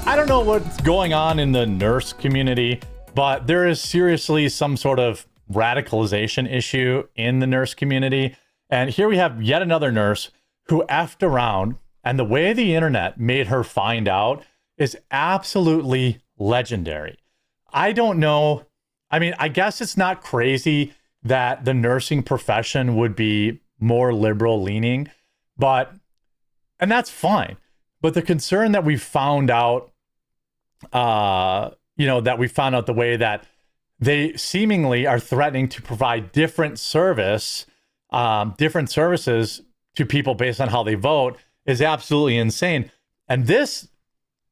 I don't know what's going on in the nurse community, but there is seriously some sort of radicalization issue in the nurse community. And here we have yet another nurse who effed around, and the way the internet made her find out is absolutely legendary. I don't know. I mean, I guess it's not crazy that the nursing profession would be more liberal leaning, and that's fine. But the concern that we found out, that we found out the way that they seemingly are threatening to provide different services to people based on how they vote is absolutely insane. And this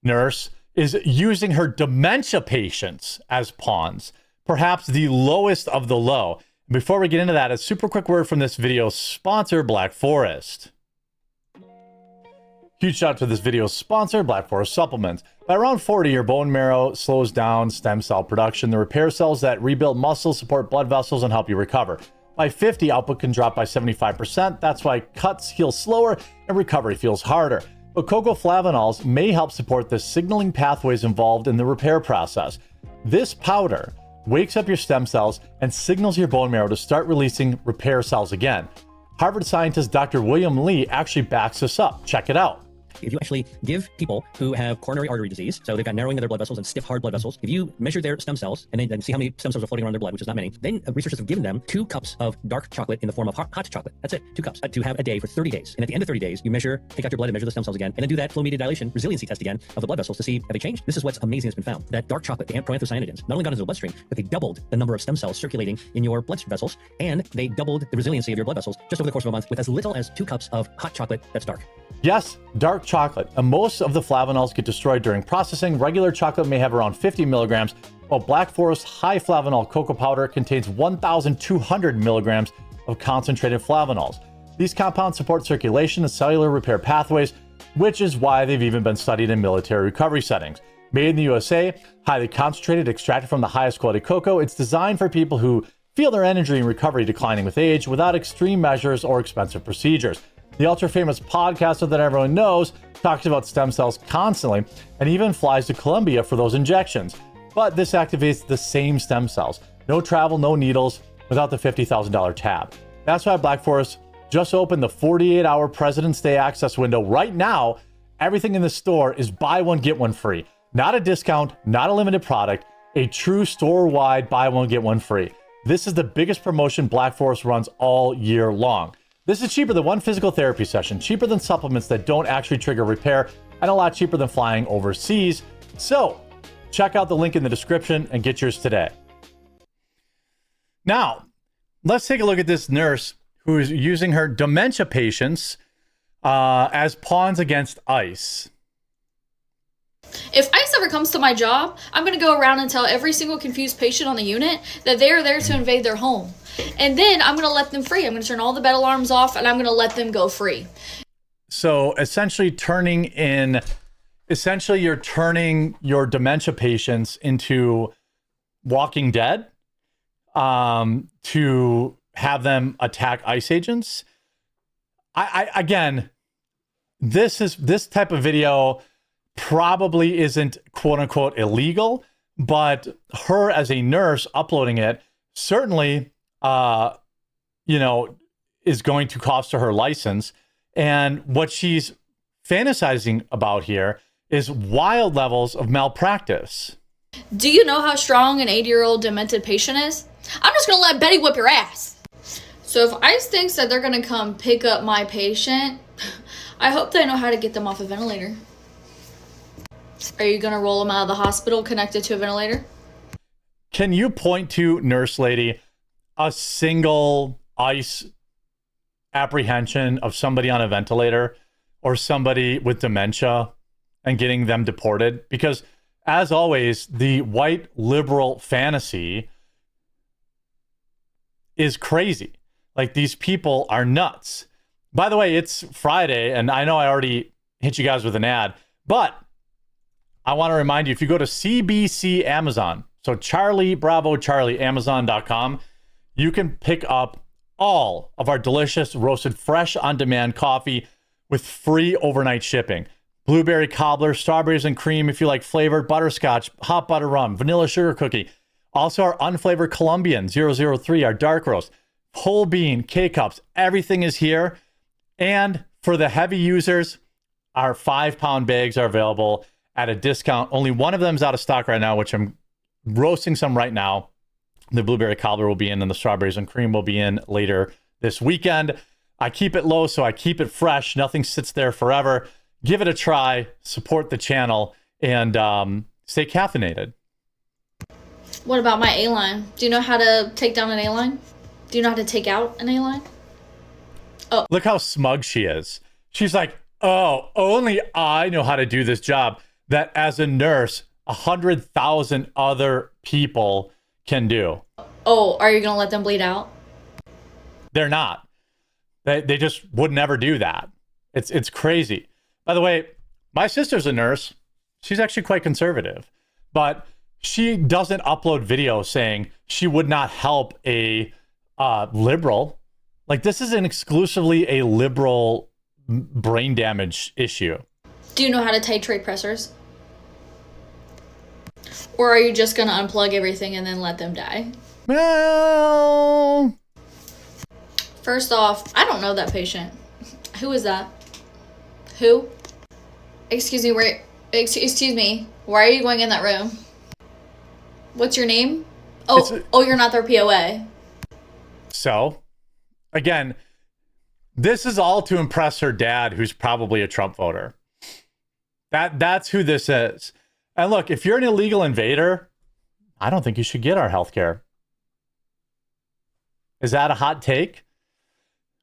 nurse is using her dementia patients as pawns, perhaps the lowest of the low. Before we get into that, a super quick word from this video's sponsor, Black Forest. Huge shout out to this video's sponsor, Black Forest Supplements. By around 40, your bone marrow slows down stem cell production. The repair cells that rebuild muscles, support blood vessels, and help you recover. By 50, output can drop by 75%. That's why cuts heal slower and recovery feels harder. But cocoa flavanols may help support the signaling pathways involved in the repair process. This powder wakes up your stem cells and signals your bone marrow to start releasing repair cells again. Harvard scientist Dr. William Lee actually backs this up. Check it out. If you actually give people who have coronary artery disease, so they've got narrowing of their blood vessels and stiff, hard blood vessels, if you measure their stem cells and then see how many stem cells are floating around their blood, which is not many, then researchers have given them 2 cups of dark chocolate in the form of hot chocolate. That's it, 2 cups to have a day for 30 days. And at the end of 30 days, you take out your blood and measure the stem cells again, and then do that flow media dilation resiliency test again of the blood vessels to see have they changed. This is what's amazing that's been found. That dark chocolate, the proanthocyanidins, not only got into the bloodstream, but they doubled the number of stem cells circulating in your blood vessels, and they doubled the resiliency of your blood vessels just over the course of a month with as little as 2 cups of hot chocolate that's dark. Yes, dark chocolate. And most of the flavanols get destroyed during processing. Regular chocolate may have around 50 milligrams, while Black Forest high flavanol cocoa powder contains 1,200 milligrams of concentrated flavanols. These compounds support circulation and cellular repair pathways, which is why they've even been studied in military recovery settings. Made in the USA, highly concentrated, extracted from the highest quality cocoa, it's designed for people who feel their energy and recovery declining with age without extreme measures or expensive procedures. The ultra-famous podcaster that everyone knows talks about stem cells constantly and even flies to Colombia for those injections. But this activates the same stem cells. No travel, no needles, without the $50,000 tab. That's why Black Forest just opened the 48-hour President's Day access window. Right now, everything in the store is buy one, get one free. Not a discount, not a limited product, a true store-wide buy one, get one free. This is the biggest promotion Black Forest runs all year long. This is cheaper than one physical therapy session, cheaper than supplements that don't actually trigger repair, and a lot cheaper than flying overseas. So, check out the link in the description and get yours today. Now, let's take a look at this nurse who is using her dementia patients as pawns against ICE. If ICE ever comes to my job, I'm going to go around and tell every single confused patient on the unit that they are there to invade their home. And then I'm going to let them free. I'm going to turn all the bed alarms off and I'm going to let them go free. So essentially you're turning your dementia patients into Walking Dead to have them attack ICE agents. Again, this type of video probably isn't quote unquote illegal, but her as a nurse uploading it certainly is going to cost her license. And what she's fantasizing about here is wild levels of malpractice. Do you know how strong an 80-year-old demented patient is? I'm just going to let Betty whip your ass. So if ICE thinks that they're going to come pick up my patient, I hope they know how to get them off a ventilator. Are you going to roll them out of the hospital connected to a ventilator? Can you point to, nurse lady, a single ICE apprehension of somebody on a ventilator or somebody with dementia and getting them deported? Because as always, the white liberal fantasy is crazy. Like, these people are nuts. By the way, it's Friday, and I know I already hit you guys with an ad, but I want to remind you, if you go to CBC Amazon, so Charlie Bravo Charlie, Amazon.com, you can pick up all of our delicious roasted fresh on-demand coffee with free overnight shipping. blueberry cobbler, strawberries and cream if you like flavored, butterscotch, hot butter rum, vanilla sugar cookie. Also our unflavored Colombian 003, our dark roast, whole bean, K-Cups, everything is here. And for the heavy users, our 5-pound bags are available at a discount. Only one of them is out of stock right now, which I'm roasting some right now. The blueberry cobbler will be in and the strawberries and cream will be in later this weekend. I keep it low, so I keep it fresh. Nothing sits there forever. Give it a try, support the channel, and stay caffeinated. What about my A-line? Do you know how to take down an A-line? Do you know how to take out an A-line? Oh. Look how smug she is. She's like, oh, only I know how to do this job that as a nurse, 100,000 other people can do. Oh, are you going to let them bleed out? They're not. They just would never do that. It's crazy. By the way, my sister's a nurse. She's actually quite conservative, but she doesn't upload videos saying she would not help a liberal. Like, this is an exclusively a liberal brain damage issue. Do you know how to titrate pressors? Or are you just going to unplug everything and then let them die? Well, first off, I don't know that patient. Who is that? Who? Excuse me, excuse me. Why are you going in that room? What's your name? Oh, you're not their POA. So, again, this is all to impress her dad, who's probably a Trump voter. That's who this is. And look, if you're an illegal invader, I don't think you should get our health care. Is that a hot take?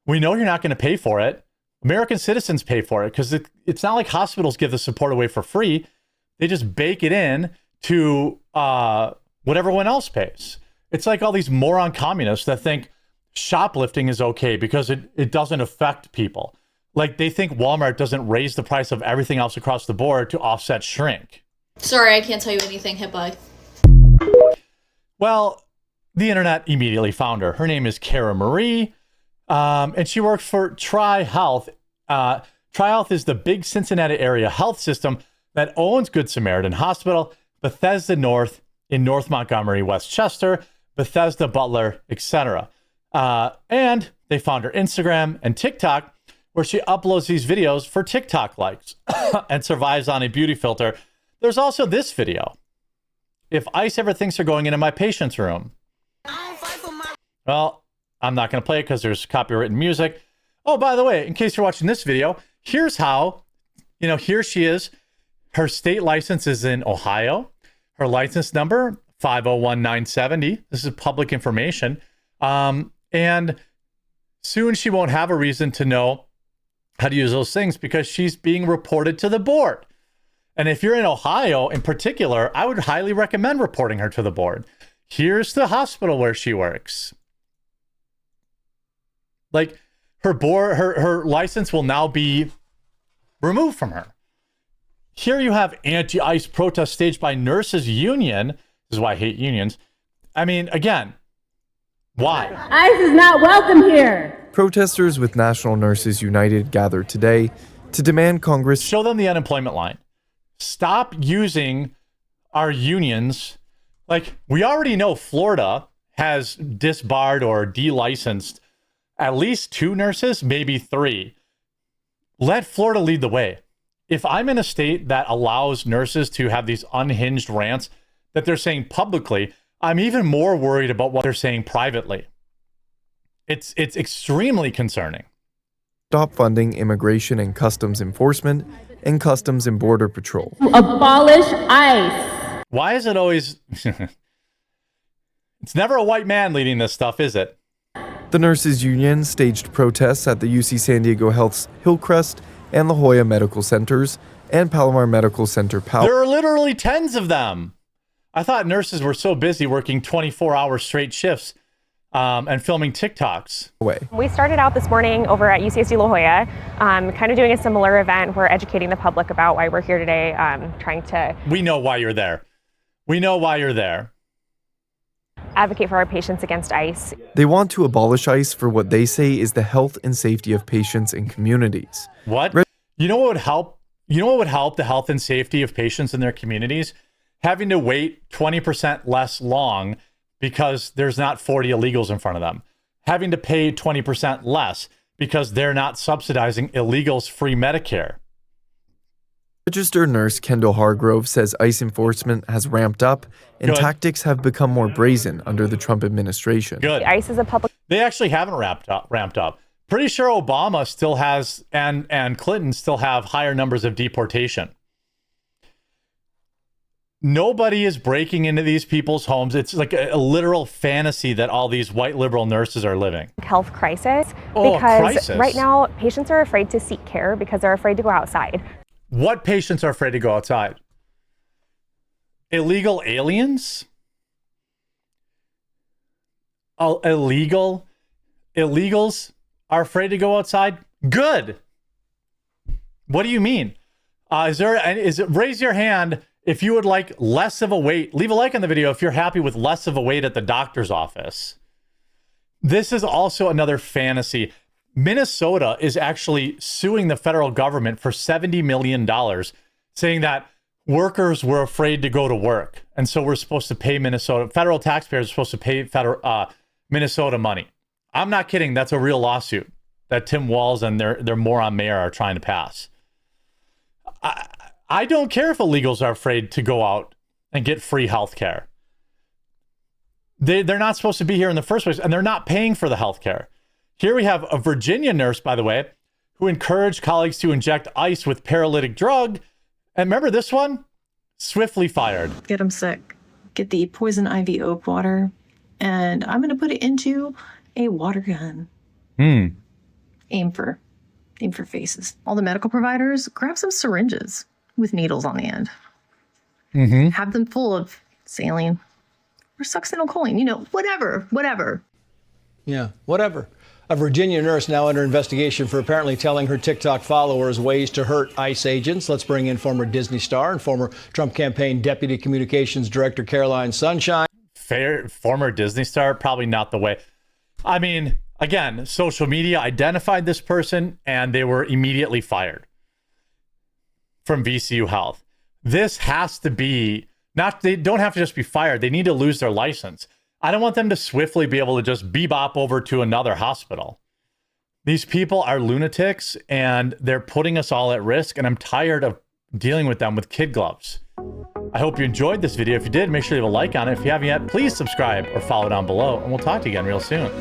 We know you're not going to pay for it. American citizens pay for it because it's not like hospitals give the support away for free. They just bake it in to what everyone else pays. It's like all these moron communists that think shoplifting is okay because it doesn't affect people. Like, they think Walmart doesn't raise the price of everything else across the board to offset shrink. Sorry, I can't tell you anything, HIPAA. Well, the internet immediately found her. Her name is Cara Marie, and she works for TriHealth. TriHealth is the big Cincinnati area health system that owns Good Samaritan Hospital, Bethesda North in North Montgomery, Westchester, Bethesda Butler, etc. And they found her Instagram and TikTok, where she uploads these videos for TikTok likes and survives on a beauty filter. There's also this video. If ICE ever thinks they're going into my patient's room. Well, I'm not going to play it because there's copyrighted music. Oh, by the way, in case you're watching this video, here's how, here she is. Her state license is in Ohio. Her license number, 501970. This is public information. And soon she won't have a reason to know how to use those things because she's being reported to the board. And if you're in Ohio in particular, I would highly recommend reporting her to the board. Here's the hospital where she works. Like, her license will now be removed from her. Here you have anti-ICE protest staged by nurses union. This is why I hate unions. I mean, again, why? ICE is not welcome here. Protesters with National Nurses United gathered today to demand Congress show them the unemployment line. Stop using our unions. Like, we already know Florida has disbarred or delicensed at least 2 nurses, maybe 3. Let Florida lead the way. If I'm in a state that allows nurses to have these unhinged rants that they're saying publicly, I'm even more worried about what they're saying privately. It's extremely concerning. Stop funding immigration and customs enforcement and Customs and Border Patrol. Abolish ICE. Why is it always... It's never a white man leading this stuff, is it? The nurses union staged protests at the UC San Diego Health's Hillcrest and La Jolla Medical Centers and Palomar Medical Center. There are literally tens of them. I thought nurses were so busy working 24-hour straight shifts and filming TikToks. We started out this morning over at UCSD La Jolla, kind of doing a similar event. We're educating the public about why we're here today, trying to... We know why you're there. We know why you're there. Advocate for our patients against ICE. They want to abolish ICE for what they say is the health and safety of patients and communities. What? You know what would help You know what would help the health and safety of patients in their communities? Having to wait 20% less long because there's not 40 illegals in front of them. Having to pay 20% less because they're not subsidizing illegals' free Medicare. Registered nurse Kendall Hargrove says ICE enforcement has ramped up and Good. tactics have become more brazen under the Trump administration. Good. ICE is a public. They actually haven't ramped up. Pretty sure Obama still has and Clinton still have higher numbers of deportation. Nobody is breaking into these people's homes. It's like a literal fantasy that all these white liberal nurses are living. Health crisis Oh, because crisis. right now patients are afraid to seek care because they're afraid to go outside. What patients are afraid to go outside? Illegal aliens? Illegals are afraid to go outside? Good. What do you mean? Raise your hand if you would like less of a wait. Leave a like on the video if you're happy with less of a wait at the doctor's office. This is also another fantasy. Minnesota is actually suing the federal government for $70 million, saying that workers were afraid to go to work. And so we're supposed to pay federal taxpayers are supposed to pay Minnesota money. I'm not kidding. That's a real lawsuit that Tim Walz and their moron mayor are trying to pass. I don't care if illegals are afraid to go out and get free health care. They're not supposed to be here in the first place, and they're not paying for the health care. Here we have a Virginia nurse, by the way, who encouraged colleagues to inject ice with paralytic drug. And remember this one? Swiftly fired. Get them sick. Get the poison ivy oak water, and I'm going to put it into a water gun. Aim for faces. All the medical providers, grab some syringes with needles on the end. Have them full of saline or succinylcholine, whatever. Yeah, whatever. A Virginia nurse now under investigation for apparently telling her TikTok followers ways to hurt ICE agents. Let's bring in former Disney star and former Trump campaign deputy communications director Caroline Sunshine. Former Disney star, probably not the way. I mean, again, social media identified this person and they were immediately fired from VCU Health. This has to be they don't have to just be fired. They need to lose their license. I don't want them to swiftly be able to just bebop over to another hospital. These people are lunatics and they're putting us all at risk, and I'm tired of dealing with them with kid gloves. I hope you enjoyed this video. If you did, make sure you leave a like on it. If you haven't yet, please subscribe or follow down below, and we'll talk to you again real soon.